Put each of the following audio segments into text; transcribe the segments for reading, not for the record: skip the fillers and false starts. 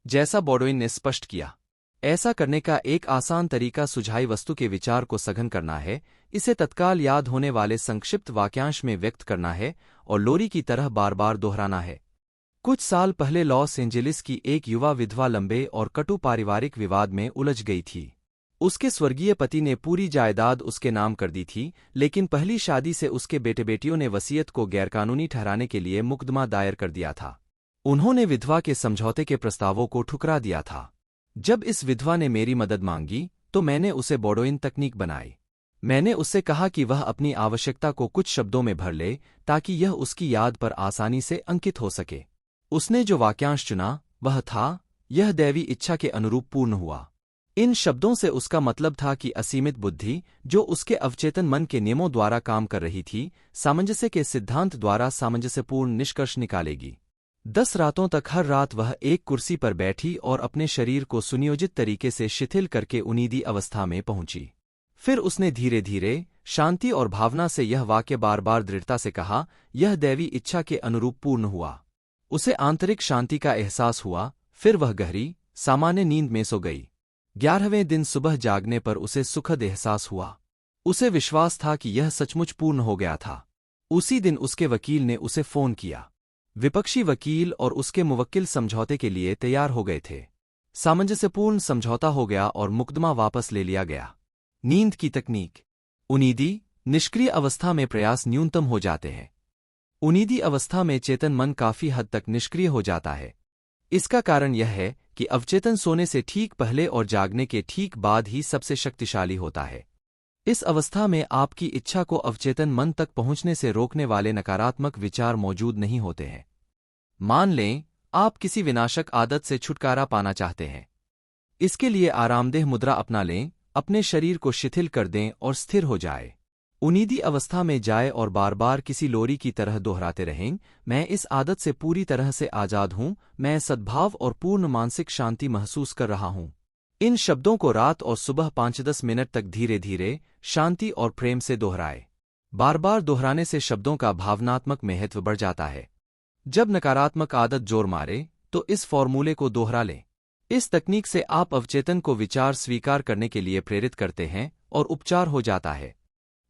जैसा बॉडोइन ने स्पष्ट किया। ऐसा करने का एक आसान तरीका सुझाई वस्तु के विचार को सघन करना है, इसे तत्काल याद होने वाले संक्षिप्त वाक्यांश में व्यक्त करना है और लोरी की तरह बार बार दोहराना है। कुछ साल पहले लॉस एंजेलिस की एक युवा विधवा लंबे और कटु पारिवारिक विवाद में उलझ गई थी। उसके स्वर्गीय पति ने पूरी जायदाद उसके नाम कर दी थी, लेकिन पहली शादी से उसके बेटे-बेटियों ने वसीयत को गैरकानूनी ठहराने के लिए मुकदमा दायर कर दिया था। उन्होंने विधवा के समझौते के प्रस्तावों को ठुकरा दिया था। जब इस विधवा ने मेरी मदद मांगी, तो मैंने उसे बॉडोइन तकनीक बनाई। मैंने उससे कहा कि वह अपनी आवश्यकता को कुछ शब्दों में भर ले, ताकि यह उसकी याद पर आसानी से अंकित हो सके। उसने जो वाक्यांश चुना, वह था, यह दैवी इच्छा के अनुरूप पूर्ण हुआ। इन शब्दों से उसका मतलब था कि असीमित बुद्धि, जो उसके अवचेतन मन के नियमों द्वारा काम कर रही थी, सामंजस्य के सिद्धांत द्वारा सामंजस्यपूर्ण निष्कर्ष निकालेगी। 10 रातों तक हर रात वह एक कुर्सी पर बैठी और अपने शरीर को सुनियोजित तरीके से शिथिल करके उन्नीदी अवस्था में पहुंची। फिर उसने धीरे धीरे, शांति और भावना से यह वाक्य बार बार दृढ़ता से कहा, यह दैवी इच्छा के अनुरूप पूर्ण हुआ। उसे आंतरिक शांति का एहसास हुआ। फिर वह गहरी, सामान्य नींद में सो गई। 11वें दिन सुबह जागने पर उसे सुखद एहसास हुआ। उसे विश्वास था कि यह सचमुच पूर्ण हो गया था। उसी दिन उसके वकील ने उसे फोन किया। विपक्षी वकील और उसके मुवक्किल समझौते के लिए तैयार हो गए थे। सामंजस्यपूर्ण समझौता हो गया और मुकदमा वापस ले लिया गया। नींद की तकनीक। उनीदी, निष्क्रिय अवस्था में प्रयास न्यूनतम हो जाते हैं। उनीदी अवस्था में चेतन मन काफी हद तक निष्क्रिय हो जाता है। इसका कारण यह है कि अवचेतन सोने से ठीक पहले और जागने के ठीक बाद ही सबसे शक्तिशाली होता है। इस अवस्था में आपकी इच्छा को अवचेतन मन तक पहुंचने से रोकने वाले नकारात्मक विचार मौजूद नहीं होते हैं। मान लें, आप किसी विनाशक आदत से छुटकारा पाना चाहते हैं। इसके लिए आरामदेह मुद्रा अपना लें, अपने शरीर को शिथिल कर दें और स्थिर हो जाए। उनीदी अवस्था में जाए और बार बार किसी लोरी की तरह दोहराते रहें, मैं इस आदत से पूरी तरह से आजाद हूं, मैं सद्भाव और पूर्ण मानसिक शांति महसूस कर रहा हूं। इन शब्दों को रात और सुबह 5-10 मिनट तक धीरे धीरे, शांति और प्रेम से दोहराए। बार बार दोहराने से शब्दों का भावनात्मक महत्व बढ़ जाता है। जब नकारात्मक आदत जोर मारे, तो इस फॉर्मूले को दोहरा लें। इस तकनीक से आप अवचेतन को विचार स्वीकार करने के लिए प्रेरित करते हैं और उपचार हो जाता है।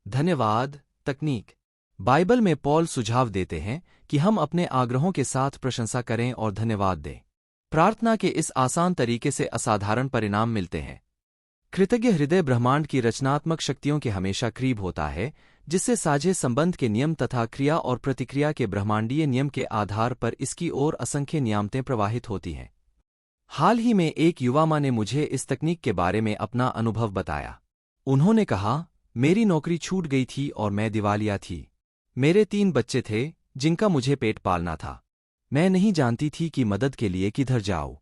धन्यवाद तकनीक। बाइबल में पॉल सुझाव देते हैं कि हम अपने आग्रहों के साथ प्रशंसा करें और धन्यवाद दें। प्रार्थना के इस आसान तरीके से असाधारण परिणाम मिलते हैं। कृतज्ञ हृदय ब्रह्मांड की रचनात्मक शक्तियों के हमेशा करीब होता है, जिससे साझे संबंध के नियम तथा क्रिया और प्रतिक्रिया के ब्रह्मांडीय नियम के आधार पर इसकी ओर असंख्य नियामतें प्रवाहित होती हैं। हाल ही में एक युवा माँ ने मुझे इस तकनीक के बारे में अपना अनुभव बताया। उन्होंने कहा, मेरी नौकरी छूट गई थी और मैं दिवालिया थी। मेरे 3 बच्चे थे, जिनका मुझे पेट पालना था। मैं नहीं जानती थी कि मदद के लिए किधर जाऊं।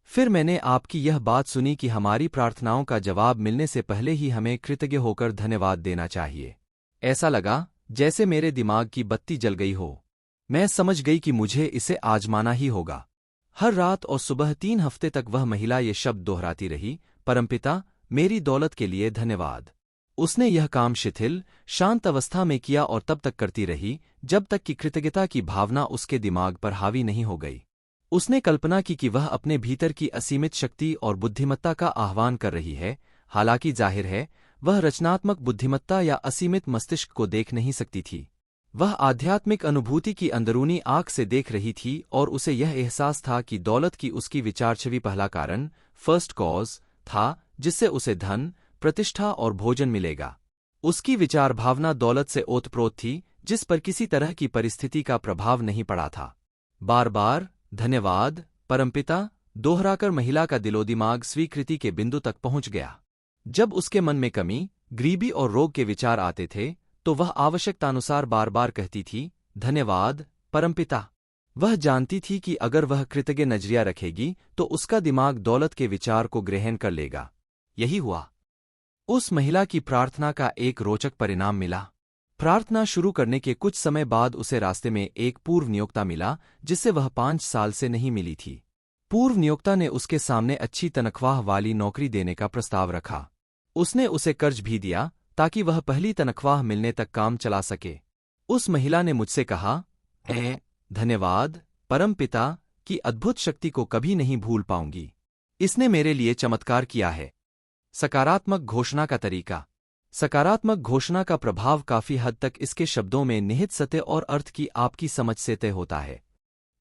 फिर मैंने आपकी यह बात सुनी कि हमारी प्रार्थनाओं का जवाब मिलने से पहले ही हमें कृतज्ञ होकर धन्यवाद देना चाहिए। ऐसा लगा जैसे मेरे दिमाग की बत्ती जल गई हो। मैं समझ गई कि मुझे इसे आजमाना ही होगा। हर रात और सुबह 3 हफ्ते तक वह महिला ये शब्द दोहराती रही, परमपिता, मेरी दौलत के लिए धन्यवाद। उसने यह काम शिथिल, शांत अवस्था में किया और तब तक करती रही, जब तक कि कृतज्ञता की भावना उसके दिमाग पर हावी नहीं हो गई। उसने कल्पना की कि वह अपने भीतर की असीमित शक्ति और बुद्धिमत्ता का आह्वान कर रही है। हालांकि जाहिर है, वह रचनात्मक बुद्धिमत्ता या असीमित मस्तिष्क को देख नहीं सकती थी। वह आध्यात्मिक अनुभूति की अंदरूनी आंख से देख रही थी और उसे यह एहसास था कि दौलत की उसकी विचारछवि पहला कारण, फर्स्ट कॉज, था, जिससे उसे धन, प्रतिष्ठा और भोजन मिलेगा। उसकी विचार भावना दौलत से ओतप्रोत थी, जिस पर किसी तरह की परिस्थिति का प्रभाव नहीं पड़ा था। बार बार धन्यवाद परमपिता दोहराकर महिला का दिलोदिमाग स्वीकृति के बिंदु तक पहुंच गया। जब उसके मन में कमी, गरीबी और रोग के विचार आते थे, तो वह आवश्यकतानुसार बार बार कहती थी, धन्यवाद परमपिता। वह जानती थी कि अगर वह कृतज्ञ नजरिया रखेगी तो उसका दिमाग दौलत के विचार को ग्रहण कर लेगा। यही हुआ। उस महिला की प्रार्थना का एक रोचक परिणाम मिला। प्रार्थना शुरू करने के कुछ समय बाद उसे रास्ते में एक पूर्व नियोक्ता मिला, जिससे वह 5 साल से नहीं मिली थी। पूर्व नियोक्ता ने उसके सामने अच्छी तनख्वाह वाली नौकरी देने का प्रस्ताव रखा। उसने उसे कर्ज भी दिया ताकि वह पहली तनख्वाह मिलने तक काम चला सके। उस महिला ने मुझसे कहा, धन्यवाद परमपिता, की अद्भुत शक्ति को कभी नहीं भूल पाऊंगी। इसने मेरे लिए चमत्कार किया है। सकारात्मक घोषणा का तरीका। सकारात्मक घोषणा का प्रभाव काफी हद तक इसके शब्दों में निहित सत्य और अर्थ की आपकी समझ से तय होता है।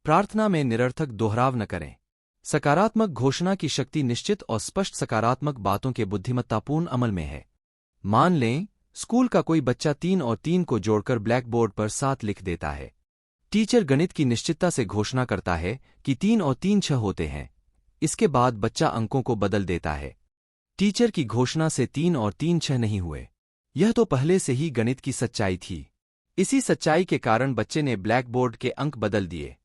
प्रार्थना में निरर्थक दोहराव न करें। सकारात्मक घोषणा की शक्ति निश्चित और स्पष्ट सकारात्मक बातों के बुद्धिमत्तापूर्ण अमल में है। मान लें, स्कूल का कोई बच्चा 3 और 3 को जोड़कर ब्लैक बोर्ड पर 7 लिख देता है। टीचर गणित की निश्चितता से घोषणा करता है कि 3 और 3 6 होते हैं। इसके बाद बच्चा अंकों को बदल देता है। टीचर की घोषणा से 3 और 3 6 नहीं हुए। यह तो पहले से ही गणित की सच्चाई थी। इसी सच्चाई के कारण बच्चे ने ब्लैक बोर्ड के अंक बदल दिए।